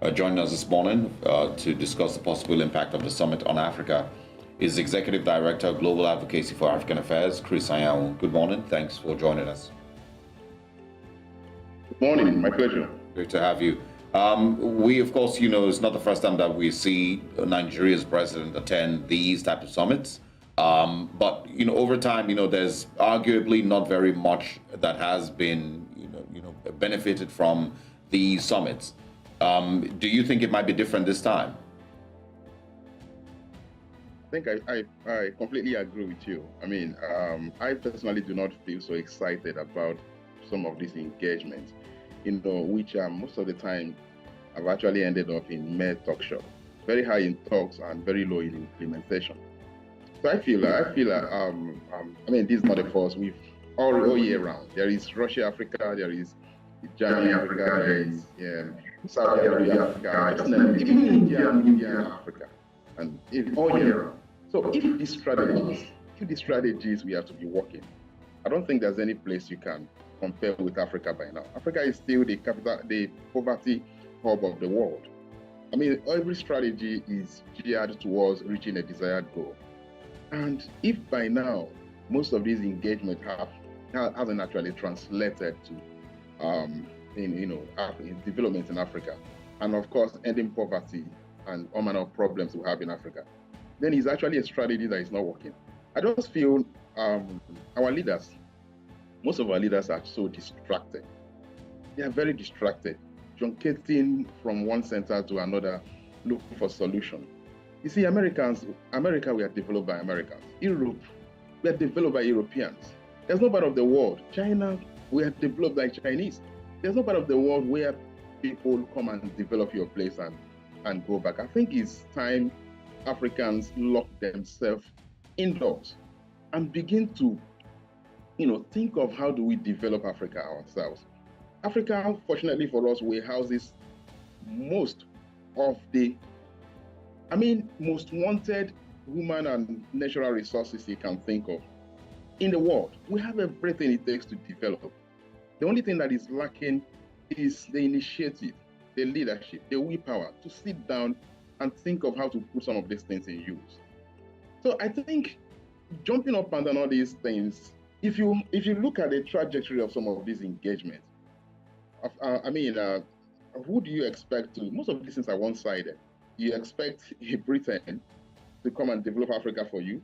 Joining us this morning to discuss the possible impact of the summit on Africa is Executive Director of Global Advocacy for African Affairs, Chrys Anyanwu. Good morning. Thanks for joining us. Good morning. My pleasure. Great to have you. We, of course, it's not the first time that we see Nigeria's president attend these type of summits. But over time, there's arguably not very much that has been, benefited from these summits. Do you think it might be different this time? I think I completely agree with you. I personally do not feel so excited about some of these engagements, which most of the time have actually ended up in mere talk show, very high in talks and very low in implementation. So I feel this is not a force. We've all year round. There is Russia, Africa. There is Germany, Africa. There is South Africa, even India and Africa, and all year round. So if these strategies we have to be working, I don't think there's any place you can compare with Africa by now. Africa is still the poverty hub of the world. Every strategy is geared towards reaching a desired goal. And if by now most of these engagements hasn't actually translated to in development in Africa, and of course ending poverty and all manner of problems we have in Africa, then it's actually a strategy that is not working. I just feel our leaders, most of our leaders are so distracted. They are very distracted, truncating from one center to another, looking for solution. You see, America, we are developed by Americans. Europe, we are developed by Europeans. There's no part of the world. China, we are developed by Chinese. There's no part of the world where people come and develop your place and go back. I think it's time Africans lock themselves indoors and begin to, think of how do we develop Africa ourselves. Africa, fortunately for us, we houses most of the, most wanted human and natural resources you can think of in the world. We have everything it takes to develop. The only thing that is lacking is the initiative, the leadership, the willpower to sit down and think of how to put some of these things in use. So I think jumping up and down all these things, if you look at the trajectory of some of these engagements, who do you expect to? Most of these things are one-sided. You expect Britain to come and develop Africa for you.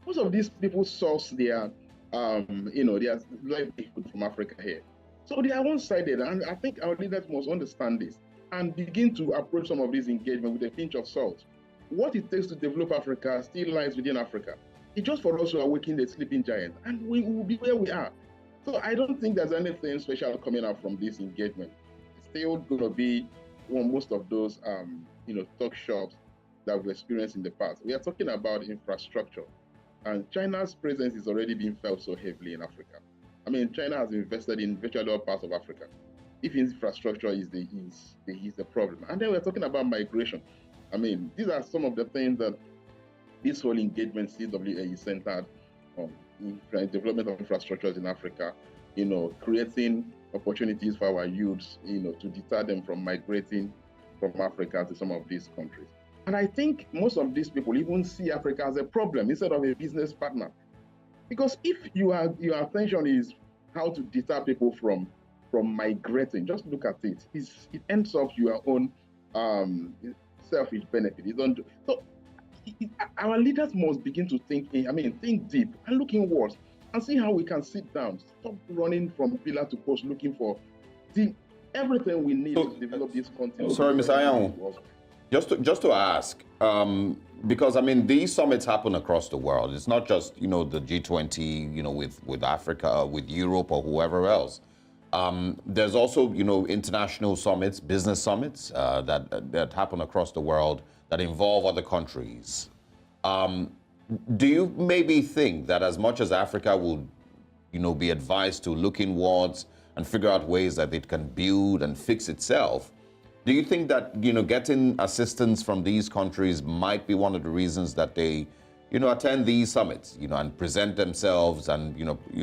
Most of these people source their livelihood from Africa here. So they are one-sided, and I think our leaders must understand this and begin to approach some of these engagements with a pinch of salt. What it takes to develop Africa still lies within Africa. It's just for us to awaken the sleeping giant, and we will be where we are. So I don't think there's anything special coming out from this engagement. It's still going to be most of those, talk shops that we've experienced in the past. We are talking about infrastructure, and China's presence is already being felt so heavily in Africa. China has invested in virtually all parts of Africa. If infrastructure is the problem. And then we're talking about migration. These are some of the things that this whole engagement CWA is centered on, development of infrastructures in Africa, creating opportunities for our youths, to deter them from migrating from Africa to some of these countries. And I think most of these people even see Africa as a problem instead of a business partner. Because if your attention is how to deter people from migrating, just look at it. It ends up your own selfish benefit. So our leaders must begin to think deep and look inwards and see how we can sit down, stop running from pillar to post, looking for everything we need to develop this continent. Sorry, Mr. Anyanwu. Just to ask, because these summits happen across the world. It's not just the G20, with Africa, with Europe, or whoever else. There's also international summits, business summits that happen across the world that involve other countries. Do you maybe think that as much as Africa would be advised to look inwards and figure out ways that it can build and fix itself, do you think that, getting assistance from these countries might be one of the reasons that they, attend these summits, and present themselves and,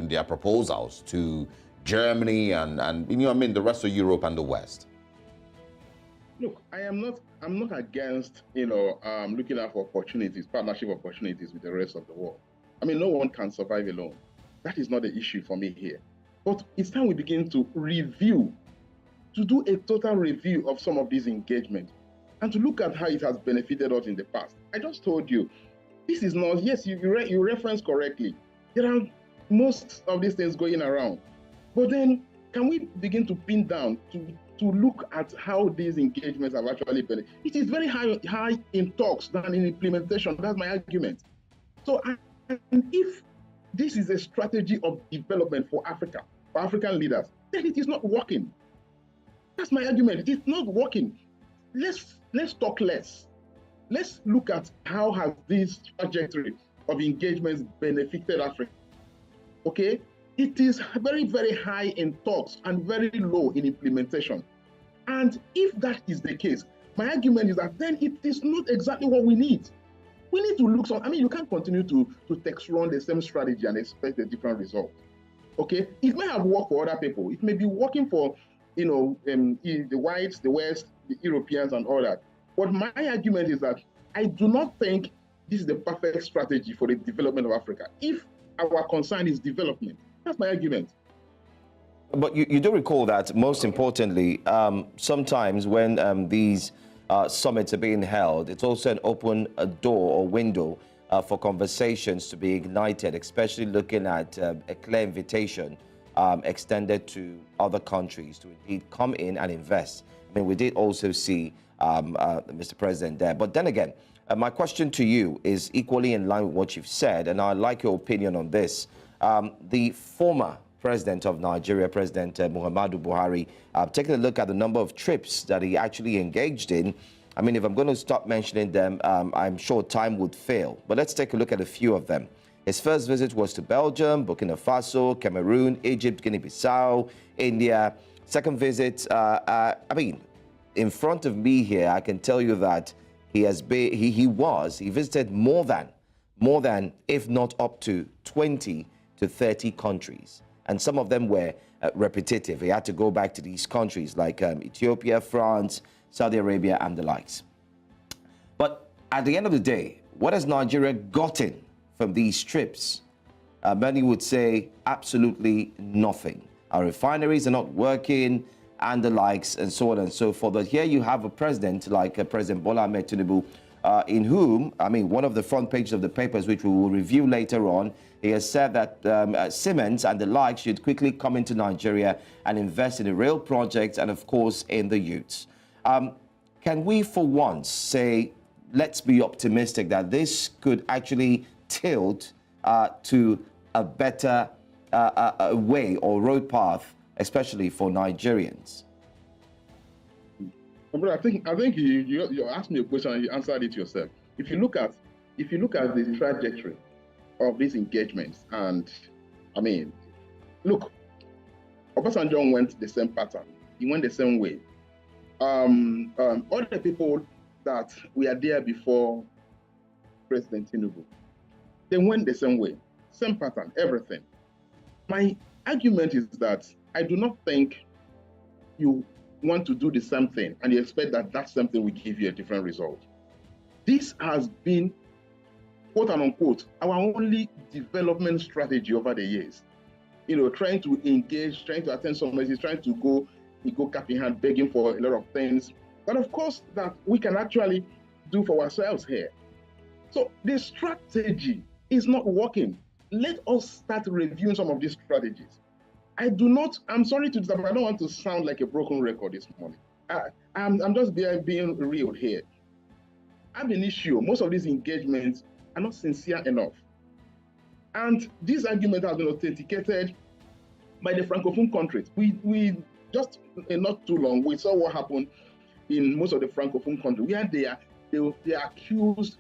their proposals to Germany and the rest of Europe and the West? Look, I'm not against, looking out for opportunities, partnership opportunities with the rest of the world. I mean, no one can survive alone. That is not the issue for me here. But it's time we begin to review, to do a total review of some of these engagements and to look at how it has benefited us in the past. I just told you, this is not, yes, you referenced correctly. There are most of these things going around. But then, can we begin to pin down to look at how these engagements have actually been? It is very high in talks than in implementation. That's my argument. So, and if this is a strategy of development for Africa, for African leaders, then it is not working. That's my argument. It's not working. Let's talk less. Let's look at how has this trajectory of engagements benefited Africa. Okay? It is very, very high in talks and very low in implementation. And if that is the case, my argument is that then it is not exactly what we need. We need to look you can't continue to text run the same strategy and expect a different result. Okay? It may have worked for other people. It may be working for, the whites, the West, the Europeans and all that. But my argument is that I do not think this is the perfect strategy for the development of Africa. If our concern is development, that's my argument. But you do recall that, most importantly, sometimes when these summits are being held, it's also an open door or window for conversations to be ignited, especially looking at a clear invitation extended to other countries to indeed come in and invest. I mean, we did also see Mr. President there. But then again, my question to you is equally in line with what you've said, and I'd like your opinion on this. The former president of Nigeria, President Muhammadu Buhari, taking a look at the number of trips that he actually engaged in. I mean, if I'm going to start mentioning them, I'm sure time would fail. But let's take a look at a few of them. His first visit was to Belgium, Burkina Faso, Cameroon, Egypt, Guinea-Bissau, India. Second visit, in front of me here, I can tell you that he visited more than, if not up to 20 to 30 countries. And some of them were repetitive. He had to go back to these countries like Ethiopia, France, Saudi Arabia, and the likes. But at the end of the day, what has Nigeria gotten from these trips? Many would say absolutely nothing. Our refineries are not working, and the likes, and so on and so forth. But here you have a president like President Bola Ahmed Tinubu, in whom, one of the front pages of the papers, which we will review later on, he has said that Siemens and the like should quickly come into Nigeria and invest in the rail projects and, of course, in the youths. Can we, for once, say, let's be optimistic that this could actually tilt to a better way or road path, especially for Nigerians? But I think you asked me a question and you answered it yourself. If you look at the trajectory of these engagements, and look, Obasanjo went the same pattern. He went the same way. All the people that were there before President Tinubu, they went the same way, same pattern, everything. My argument is that I do not think you want to do the same thing and you expect that that same thing will give you a different result. This has been, quote and unquote, our only development strategy over the years. Trying to engage, trying to attend some messages, trying to go cap in hand, begging for a lot of things. But of course, that we can actually do for ourselves here. So the strategy is not working. Let us start reviewing some of these strategies. I'm sorry to disappoint, I don't want to sound like a broken record this morning. I'm just being real here. I have an issue. Most of these engagements are not sincere enough. And this argument has been authenticated by the Francophone countries. We just not too long, we saw what happened in most of the Francophone countries, where they accused,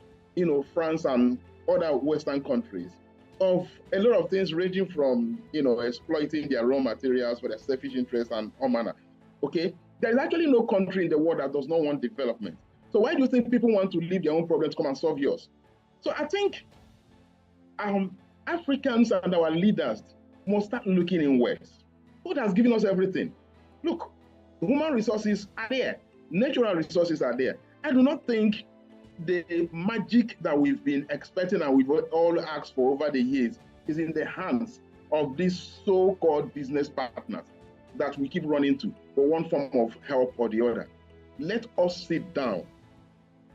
France and other Western countries of a lot of things, ranging from, exploiting their raw materials for their selfish interests and all manner. Okay? There is actually no country in the world that does not want development. So why do you think people want to leave their own problems, come and solve yours? So I think Africans and our leaders must start looking inwards. God has given us everything. Look, the human resources are there. Natural resources are there. I do not think the magic that we've been expecting and we've all asked for over the years is in the hands of these so-called business partners that we keep running to for one form of help or the other. Let us sit down.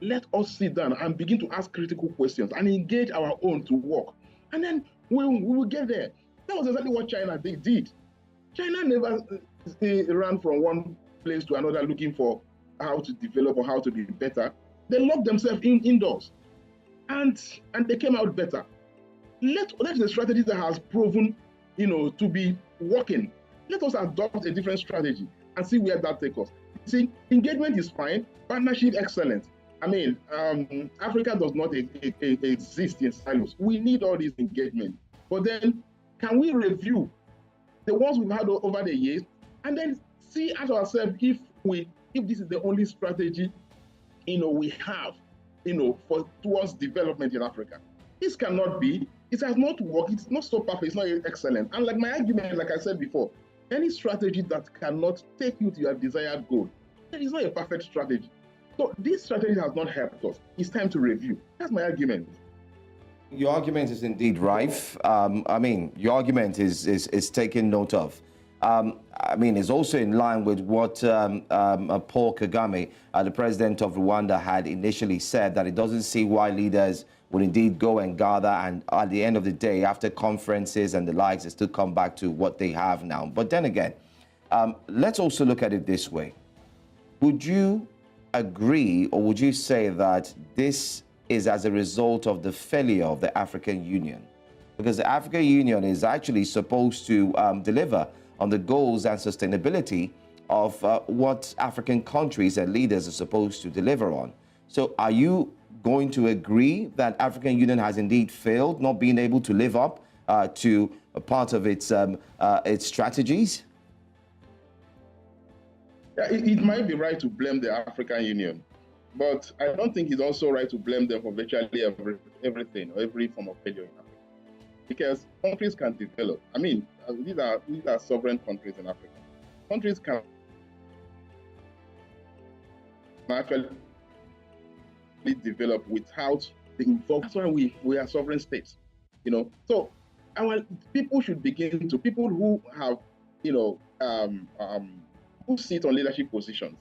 Let us sit down and begin to ask critical questions and engage our own to work. And then we will get there. That was exactly what China did. China never ran from one place to another looking for how to develop or how to be better. They locked themselves indoors and they came out better. That's a strategy that has proven, to be working. Let us adopt a different strategy and see where that takes us. See, engagement is fine, partnership excellent. I mean, Africa does not exist in silos. We need all these engagement. But then, can we review the ones we've had over the years and then see at ourselves if this is the only strategy, we have, towards development in Africa? This cannot be. It has not worked. It's not so perfect. It's not excellent. And like my argument, like I said before, any strategy that cannot take you to your desired goal, it is not a perfect strategy. So this strategy has not helped us. It's time to review. That's my argument. Your argument is indeed rife. Your argument is taken note of. It's also in line with what Paul Kagame, the president of Rwanda, had initially said, that it doesn't see why leaders would indeed go and gather, and at the end of the day, after conferences and the likes, they still come back to what they have now. But then again, let's also look at it this way. Would you agree, or would you say that this is as a result of the failure of the African Union? Because the African Union is actually supposed to deliver on the goals and sustainability of what African countries and leaders are supposed to deliver on. So are you going to agree that African Union has indeed failed, not being able to live up to a part of its strategies? Yeah, it might be right to blame the African Union, but I don't think it's also right to blame them for virtually everything or every form of failure in Africa. Because countries can develop. These are sovereign countries in Africa. Countries can actually develop without the involvement. That's why we are sovereign states. So our people should begin to, people who have, who sit on leadership positions,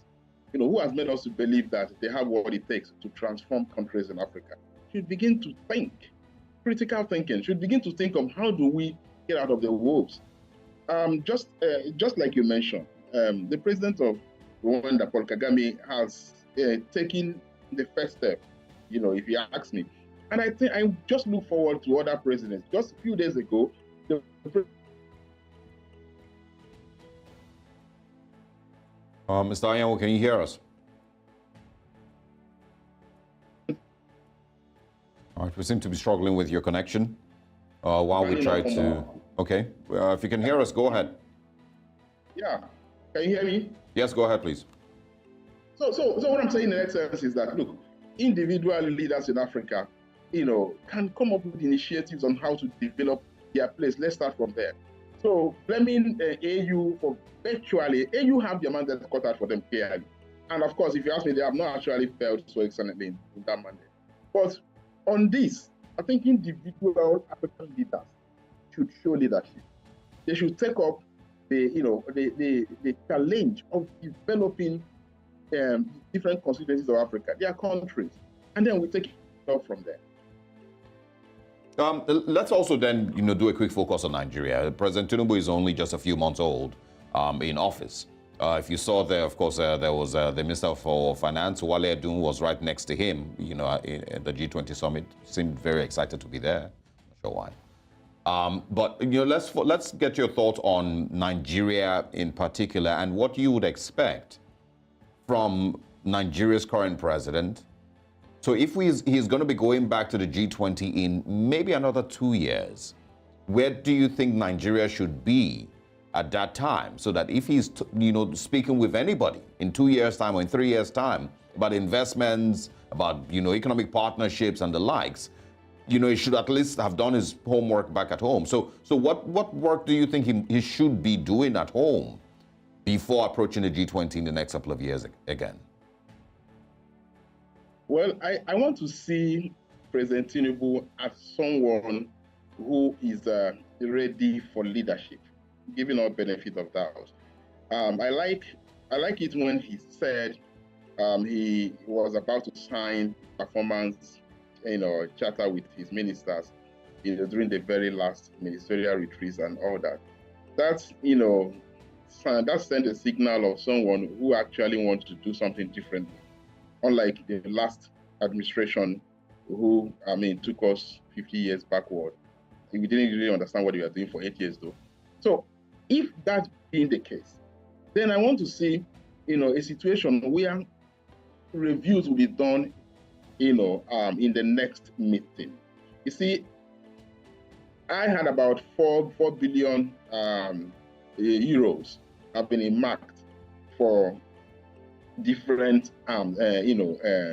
who has made us to believe that they have what it takes to transform countries in Africa, should begin to think. Critical thinking should begin to think of how do we get out of the woes. Just like you mentioned, the president of Rwanda, Paul Kagame, has taken the first step, if you ask me. And I think I just look forward to other presidents. Just a few days ago, Mr. Anyanwu, can you hear us? All right, we seem to be struggling with your connection while we try to... Okay, if you can hear us, go ahead. Yeah, can you hear me? Yes, go ahead, please. So what I'm saying in essence is that, look, individual leaders in Africa, can come up with initiatives on how to develop their place. Let's start from there. So blaming AU for virtually, AU have their mandate cut out for them clearly. And of course, if you ask me, they have not actually failed so excellently in that mandate. But on this, I think individual African leaders should show leadership. They should take up the challenge of developing different constituencies of Africa, their countries, and then we take it up from there. Let's also then, do a quick focus on Nigeria. President Tinubu is only just a few months old in office. If you saw there, of course, there was the Minister for Finance, Wale Edun, was right next to him, at the G20 summit. Seemed very excited to be there. Not sure why. But let's get your thoughts on Nigeria in particular and what you would expect from Nigeria's current president. So if he's going to be going back to the G20 in maybe another 2 years, where do you think Nigeria should be at that time? So that if he's, speaking with anybody in 2 years' time or in 3 years' time about investments, about, economic partnerships and the likes, he should at least have done his homework back at home. So what work do you think he should be doing at home before approaching the G20 in the next couple of years again? Well, I want to see President Tinubu as someone who is ready for leadership, giving all benefit of doubt. I like it when he said he was about to sign performance, charter with his ministers, during the very last ministerial retreats and all that. That's, that sent a signal of someone who actually wants to do something differently. Unlike the last administration, who, took us 50 years backward. We didn't really understand what we were doing for 8 years, though. So, if that being the case, then I want to see, a situation where reviews will be done, in the next meeting. You see, I had about 4 billion euros have been earmarked for different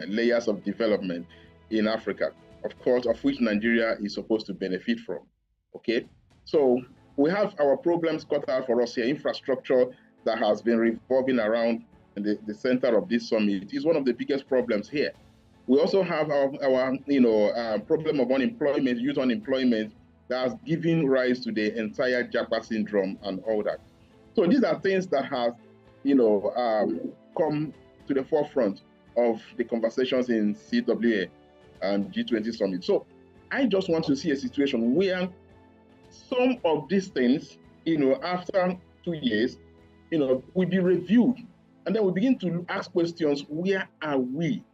layers of development in Africa, of course, of which Nigeria is supposed to benefit from. Okay, so we have our problems cut out for us here. Infrastructure that has been revolving around the center of this summit is one of the biggest problems here. We also have our problem of unemployment, youth unemployment, that has given rise to the entire Japa syndrome and all that. So these are things that have, come to the forefront of the conversations in CWA and G20 summit. So I just want to see a situation where some of these things, after 2 years, will be reviewed, and then we begin to ask questions: where are we,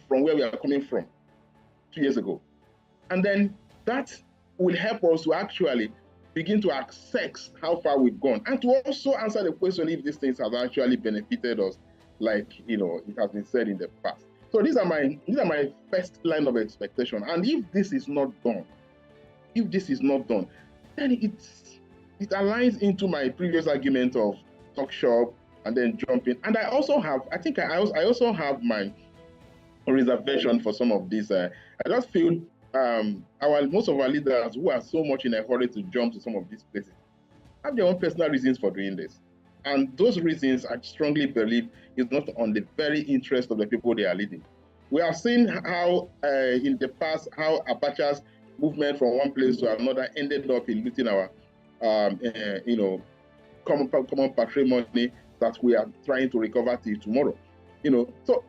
from where we are coming from 2 years ago? And then that will help us to actually begin to assess how far we've gone, and to also answer the question if these things have actually benefited us, like it has been said in the past. So these are my first line of expectation. And if this is not done, then it aligns into my previous argument of talk shop and then jumping. And I also have my reservation for some of these. I just feel most of our leaders who are so much in a hurry to jump to some of these places have their own personal reasons for doing this. And those reasons, I strongly believe, is not on the very interest of the people they are leading. We have seen how, in the past, how Abacha's movement from one place to another ended up in looting our, common patrimony that we are trying to recover till tomorrow. So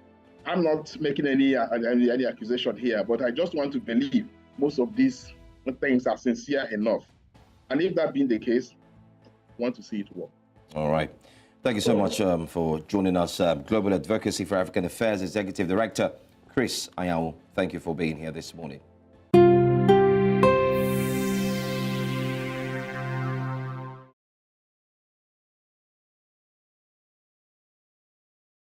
I'm not making any accusation here, but I just want to believe most of these things are sincere enough. And if that being the case, I want to see it work. All right. Thank you so much for joining us. Global Advocacy for African Affairs Executive Director, Chrys Anyanwu. Thank you for being here this morning.